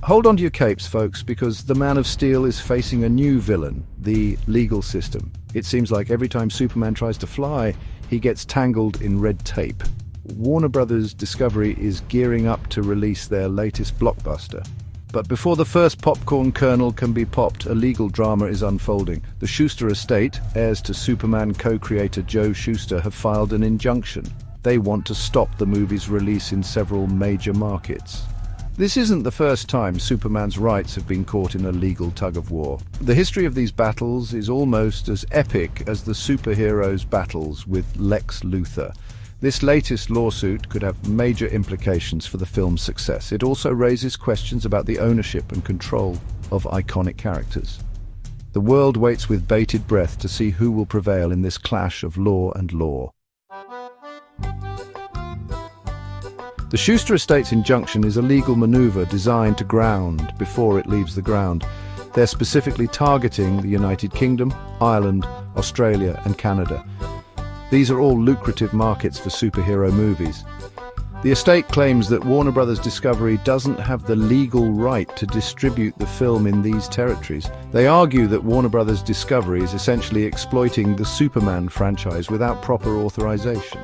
Hold on to your capes, folks, because the Man of Steel is facing a new villain, the legal system. It seems like every time Superman tries to fly, he gets tangled in red tape. Warner Brothers Discovery is gearing up to release their latest blockbuster. But before the first popcorn kernel can be popped, a legal drama is unfolding. The Shuster estate, heirs to Superman co-creator Joe Shuster, have filed an injunction. They want to stop the movie's release in several major markets. This isn't the first time Superman's rights have been caught in a legal tug-of-war. The history of these battles is almost as epic as the superheroes' battles with Lex Luthor. This latest lawsuit could have major implications for the film's success. It also raises questions about the ownership and control of iconic characters. The world waits with bated breath to see who will prevail in this clash of law and law. The Shuster estate's injunction is a legal maneuver designed to ground before it leaves the ground. They're specifically targeting the United Kingdom, Ireland, Australia, and Canada. These are all lucrative markets for superhero movies. The estate claims that Warner Brothers Discovery doesn't have the legal right to distribute the film in these territories. They argue that Warner Brothers Discovery is essentially exploiting the Superman franchise without proper authorization.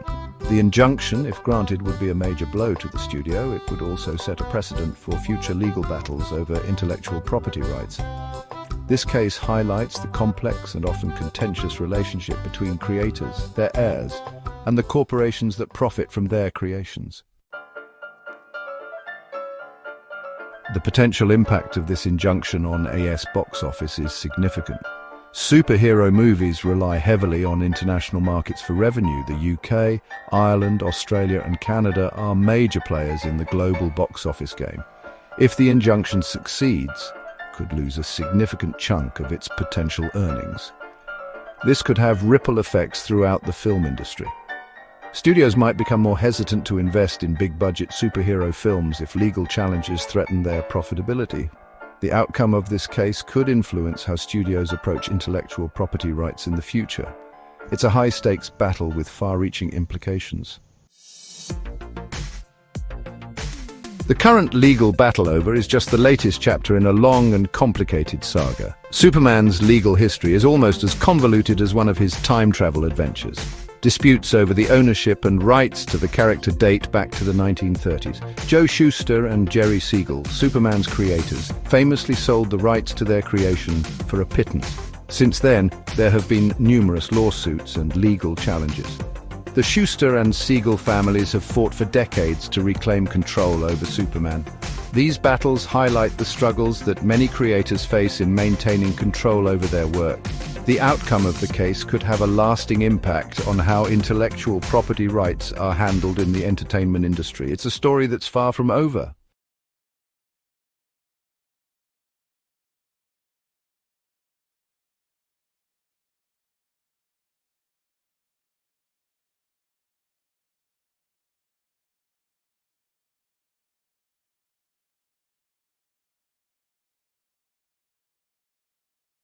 The injunction, if granted, would be a major blow to the studio. It would also set a precedent for future legal battles over intellectual property rights. This case highlights the complex and often contentious relationship between creators, their heirs, and the corporations that profit from their creations. The potential impact of this injunction on AS box office is significant. Superhero movies rely heavily on international markets for revenue. The UK, Ireland, Australia, and Canada are major players in the global box office game. If the injunction succeeds, could lose a significant chunk of its potential earnings. This could have ripple effects throughout the film industry. Studios might become more hesitant to invest in big-budget superhero films if legal challenges threaten their profitability. The outcome of this case could influence how studios approach intellectual property rights in the future. It's a high-stakes battle with far-reaching implications. The current legal battle over is just the latest chapter in a long and complicated saga. Superman's legal history is almost as convoluted as one of his time travel adventures. Disputes over the ownership and rights to the character date back to the 1930s. Joe Shuster and Jerry Siegel, Superman's creators, famously sold the rights to their creation for a pittance. Since then, there have been numerous lawsuits and legal challenges. The Shuster and Siegel families have fought for decades to reclaim control over Superman. These battles highlight the struggles that many creators face in maintaining control over their work. The outcome of the case could have a lasting impact on how intellectual property rights are handled in the entertainment industry. It's a story that's far from over.